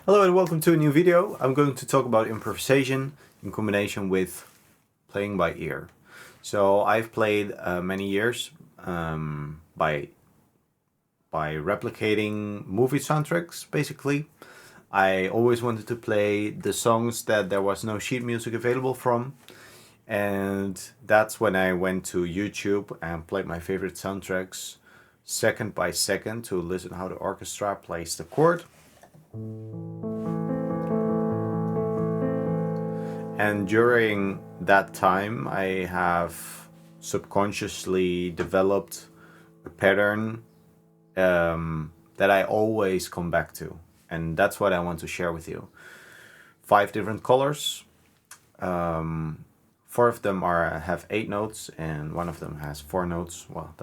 Hello and welcome to a new video. I'm going to talk about improvisation in combination with playing by ear. So I've played many years by replicating movie soundtracks, basically. I always wanted to play the songs that there was no sheet music available from. And that's when I went to YouTube and played my favorite soundtracks second by second to listen how the orchestra plays the chord. And during that time, I have subconsciously developed a pattern that I always come back to. And that's what I want to share with you. 5 different colors. 4 of them have 8 notes and 1 of them has 4 notes. Well,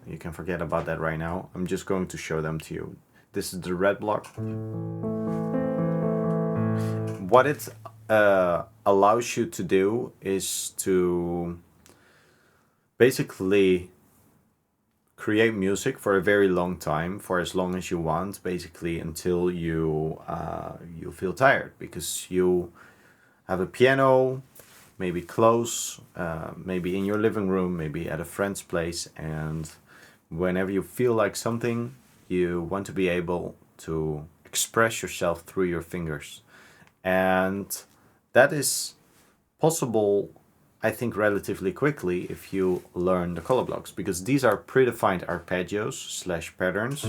you can forget about that right now. I'm just going to show them to you. This is the red block. What it allows you to do is to basically create music for a very long time, for as long as you want, basically until you feel tired, because you have a piano, maybe close, maybe in your living room, maybe at a friend's place, and whenever you feel like something, you want to be able to express yourself through your fingers. And that is possible, I think, relatively quickly if you learn the color blocks, because these are predefined arpeggios / patterns.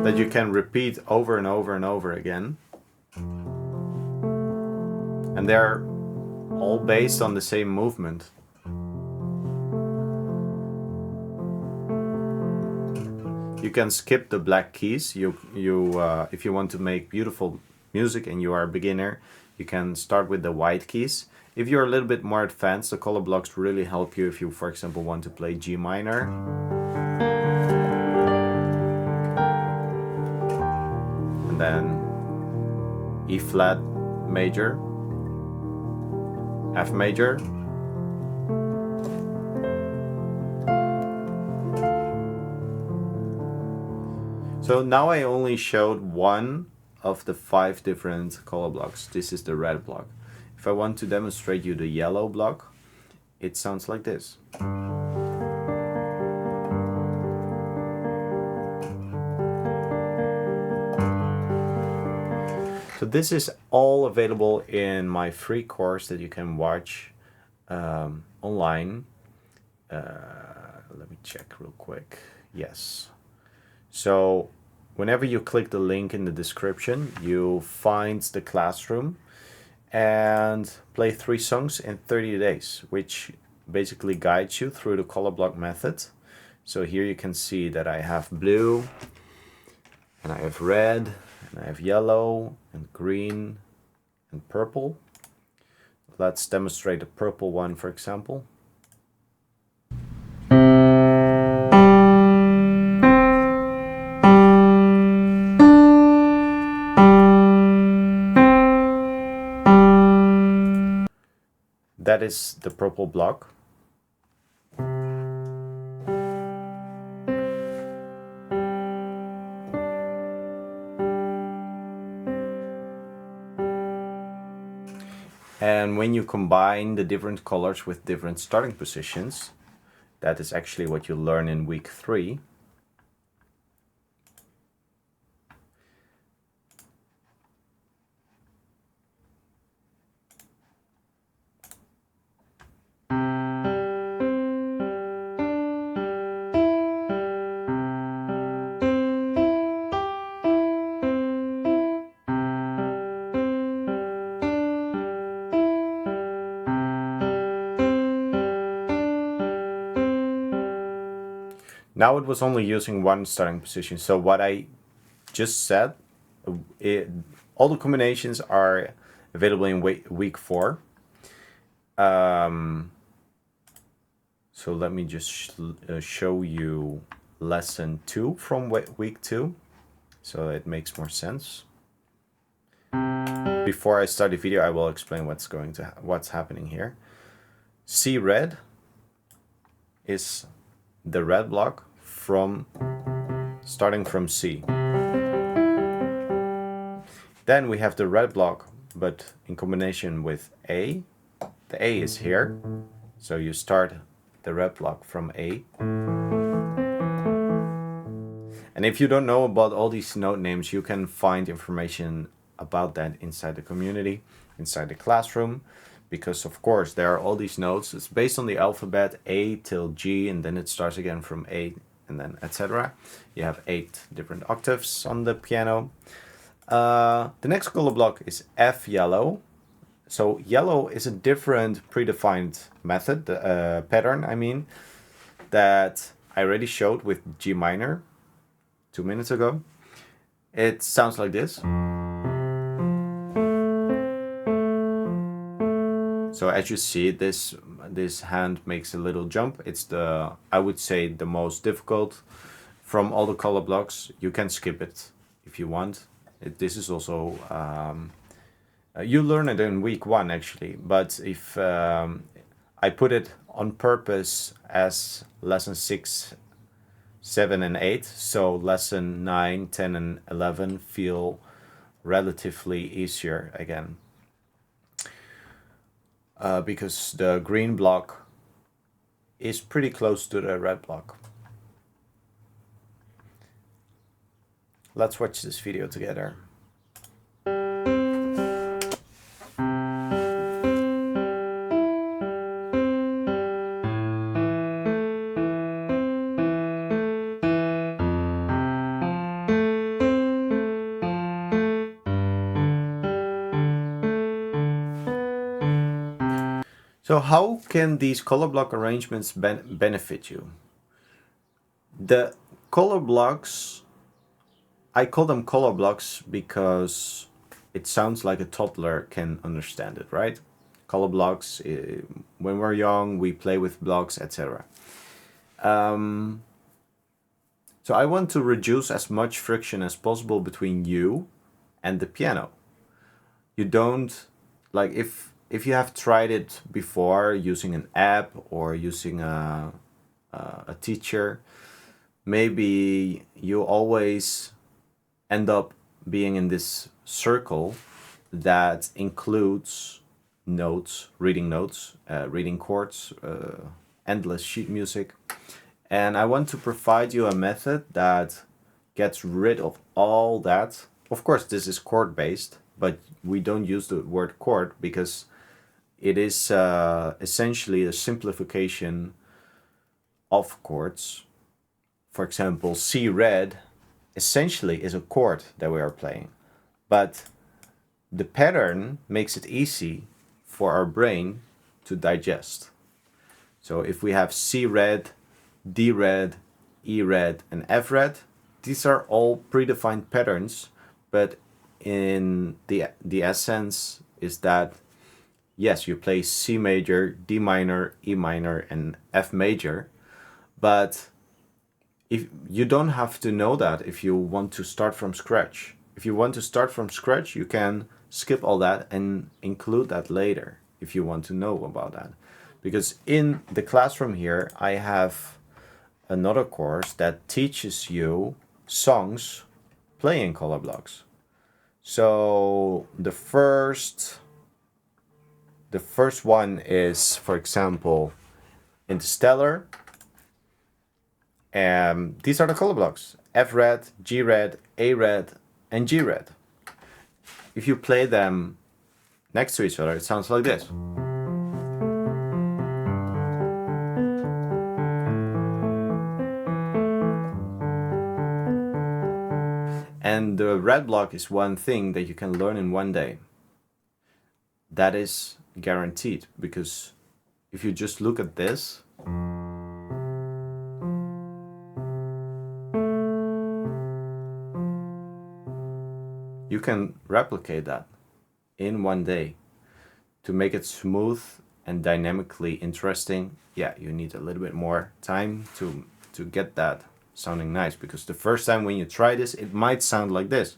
That you can repeat over and over and over again. And they're all based on the same movement. You can skip the black keys. If you want to make beautiful music and you are a beginner, you can start with the white keys. If you're a little bit more advanced, the color blocks really help you if you, for example, want to play G minor. And then E flat major, F major, so now I only showed 1 of the 5 different color blocks. This is the red block. If I want to demonstrate you the yellow block, it sounds like this. So this is all available in my free course that you can watch online. Let me check real quick. Yes. So whenever you click the link in the description, you find the classroom and play 3 songs in 30 days, which basically guides you through the color block method. So here you can see that I have blue, and I have red, and I have yellow, and green, and purple. Let's demonstrate the purple one, for example. That is the purple block. And when you combine the different colors with different starting positions, that is actually what you learn in week 3. Now it was only using 1 starting position. So what I just said, all the combinations are available in week 4. So let me just show you lesson 2 from week 2, so it makes more sense. Before I start the video, I will explain what's happening here. C red is the red block starting from C. Then we have the red block, but in combination with A. The A is here, so you start the red block from A. And if you don't know about all these note names, you can find information about that inside the community, inside the classroom, because of course there are all these notes. It's based on the alphabet, A till G, and then it starts again from A, and then etc. You have 8 different octaves on the piano. The next color block is F yellow. So yellow is a different predefined method, pattern, I mean, that I already showed with G minor 2 minutes ago. It sounds like this. So as you see, this hand makes a little jump. It's I would say the most difficult from all the color blocks. You can skip it if you want. This is also you learn it in week 1 actually, but if I put it on purpose as lesson 6, 7 and 8, so lesson 9, 10 and 11 feel relatively easier again, because the green block is pretty close to the red block. Let's watch this video together. So how can these color block arrangements benefit you? The color blocks, I call them color blocks because it sounds like a toddler can understand it, right? Color blocks, when we're young, we play with blocks, etc. So I want to reduce as much friction as possible between you and the piano. You don't, like if you have tried it before using an app or using a teacher, maybe you always end up being in this circle that includes notes, reading chords, endless sheet music. And I want to provide you a method that gets rid of all that. Of course, this is chord based, but we don't use the word chord because it is essentially a simplification of chords. For example, C red essentially is a chord that we are playing, but the pattern makes it easy for our brain to digest. So if we have C red, D red, E red, and F red, these are all predefined patterns, but in the essence is that yes, you play C major, D minor, E minor, and F major, but if you don't have to know that if you want to start from scratch. If you want to start from scratch, you can skip all that and include that later if you want to know about that. Because in the classroom here, I have another course that teaches you songs playing color blocks. So the first one is, for example, Interstellar. And these are the color blocks: F red, G red, A red, and G red. If you play them next to each other, it sounds like this. And the red block is one thing that you can learn in one day. That is guaranteed, because if you just look at this, you can replicate that in one day. To make it smooth and dynamically interesting, yeah, you need a little bit more time to get that sounding nice, because the first time when you try this, it might sound like this.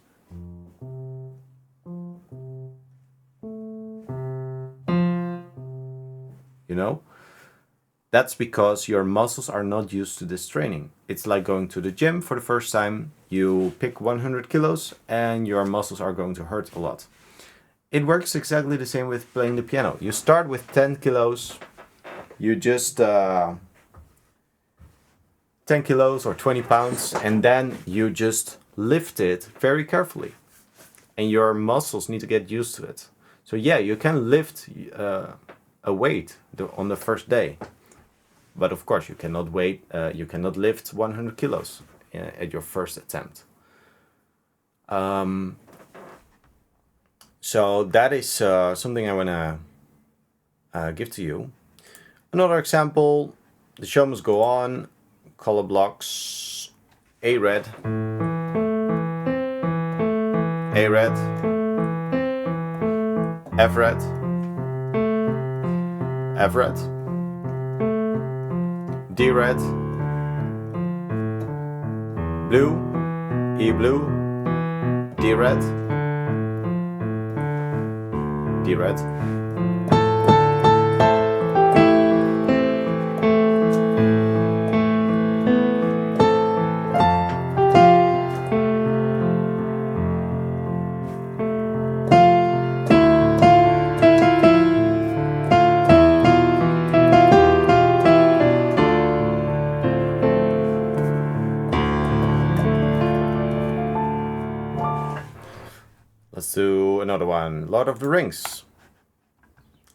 You know? That's because your muscles are not used to this training. It's like going to the gym for the first time. You pick 100 kilos and your muscles are going to hurt a lot. It works exactly the same with playing the piano. You start with 10 kilos. You just 10 kilos or 20 pounds, and then you just lift it very carefully. And your muscles need to get used to it. So yeah, you can lift a weight on the first day. But of course, you cannot lift 100 kilos at your first attempt. So that is something I want to give to you. Another example, the show must go on, color blocks, A red, A red, F red, F red, D red, blue, E blue, D red, D red. Let's do another one. Lord of the Rings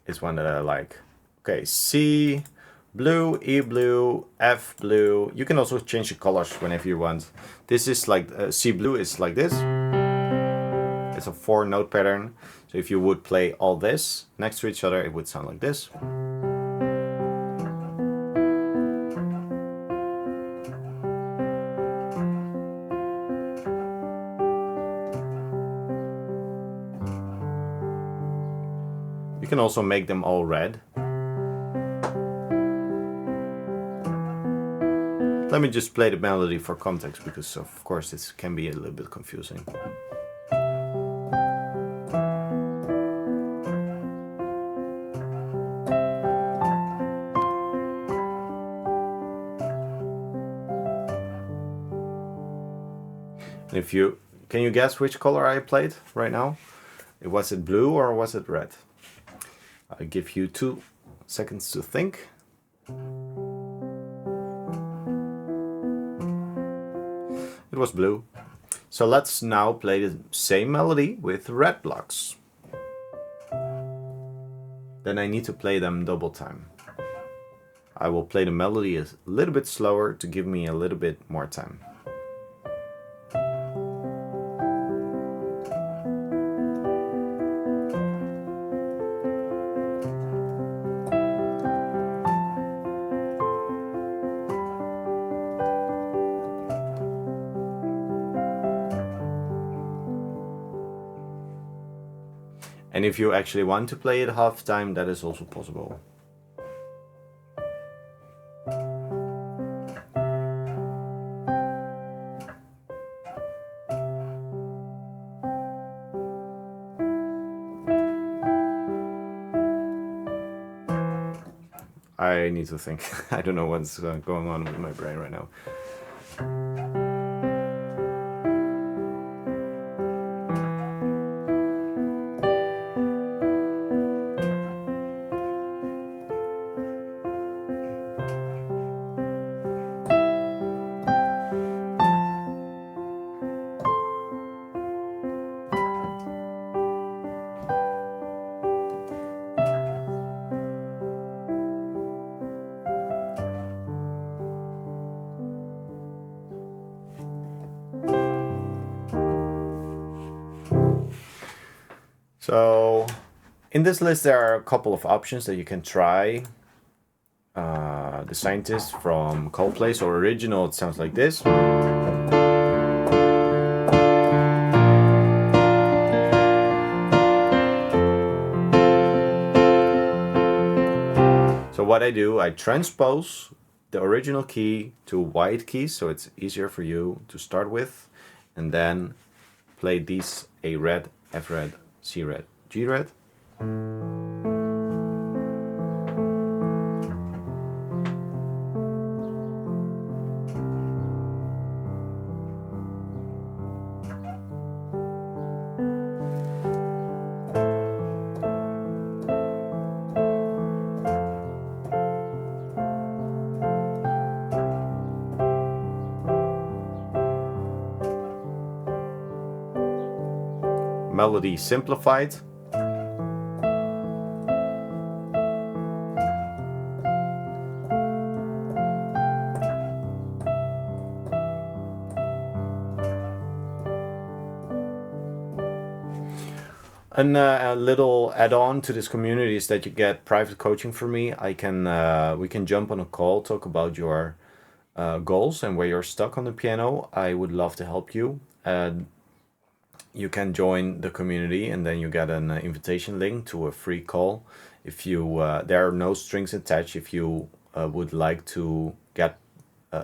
is one that I like. Okay, C blue, E blue, F blue. You can also change the colors whenever you want. This is like C blue is like this. It's a 4-note pattern. So if you would play all this next to each other, it would sound like this. You can also make them all red. Let me just play the melody for context, because of course this can be a little bit confusing. And can you guess which color I played right now? Was it blue or was it red? I'll give you 2 seconds to think. It was blue. So let's now play the same melody with red blocks. Then I need to play them double time. I will play the melody a little bit slower to give me a little bit more time. And if you actually want to play it half time, that is also possible. I need to think. I don't know what's going on with my brain right now. So in this list there are a couple of options that you can try. The Scientist from Coldplay, so original it sounds like this. So what I do, I transpose the original key to white keys, so it's easier for you to start with, and then play these: A red, F red, C red, G red. melody simplified. And a little add-on to this community is that you get private coaching from me. We can jump on a call, talk about your goals and where you're stuck on the piano. I would love to help you. You can join the community, and then you get an invitation link to a free call. If you there are no strings attached. If you would like to get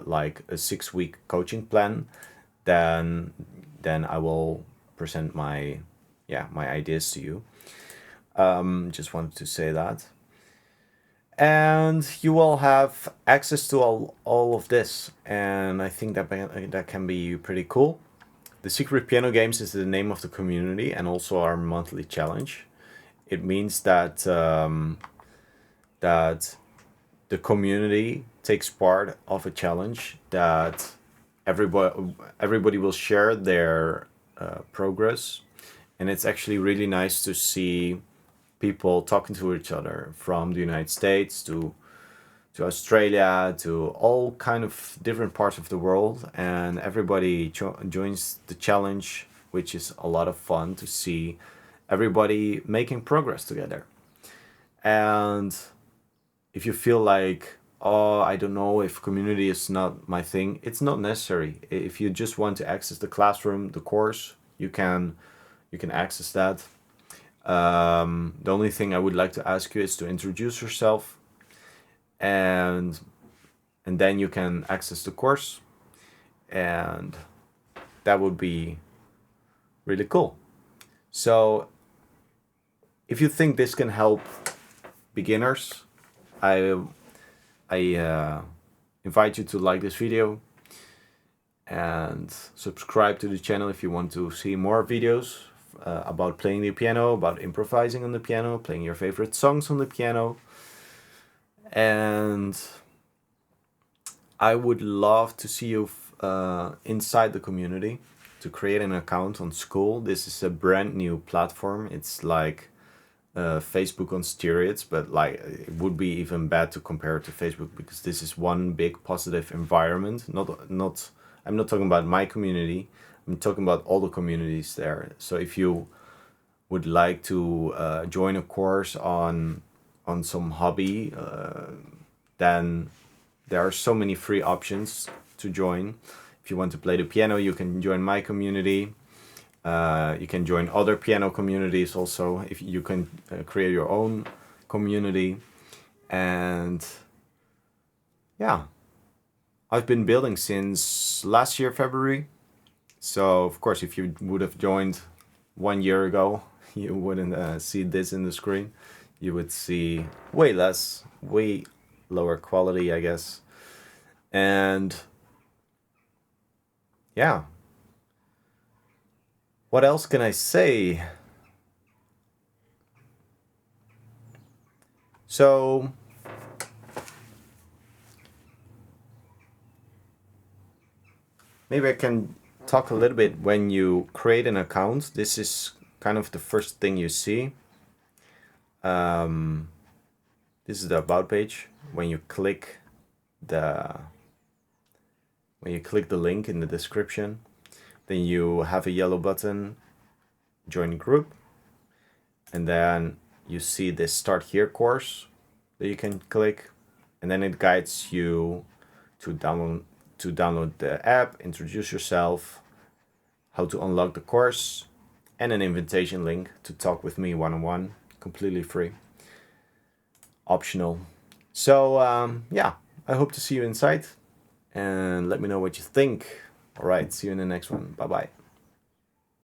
like a 6-week coaching plan, then I will present my ideas to you. Just wanted to say that. And you will have access to all of this, and I think that can be pretty cool. The Secret Piano Games is the name of the community and also our monthly challenge. It means that that the community takes part of a challenge, that everybody will share their progress, and it's actually really nice to see people talking to each other from the United States to Australia, to all kind of different parts of the world, and everybody joins the challenge, which is a lot of fun to see everybody making progress together. And if you feel like, oh, I don't know if community is not my thing, it's not necessary. If you just want to access the classroom, the course, you can access that. The only thing I would like to ask you is to introduce yourself, and then you can access the course, and that would be really cool. So if you think this can help beginners, I invite you to like this video and subscribe to the channel if you want to see more videos about playing the piano, about improvising on the piano, playing your favorite songs on the piano. And I would love to see you inside the community, to create an account on School. This is a brand new platform. It's like Facebook on steroids, but like it would be even bad to compare it to Facebook, because this is one big positive environment. I'm not talking about my community. I'm talking about all the communities there. So if you would like to join a course on some hobby, then there are so many free options to join. If you want to play the piano, you can join my community. You can join other piano communities also. If you can create your own community. And yeah, I've been building since last year, February. So of course, if you would have joined 1 year ago, you wouldn't see this in the screen. You would see way lower quality, I guess. And yeah, what else can I say? So maybe I can talk a little bit. When you create an account, this is kind of the first thing you see. This is the about page. When you click the link in the description, then you have a yellow button, join group, and then you see this Start Here course that you can click, and then it guides you to download the app, introduce yourself, how to unlock the course, and an invitation link to talk with me one-on-one, completely free, optional. So yeah, I hope to see you inside, and let me know what you think. All right, see you in the next one. Bye-bye.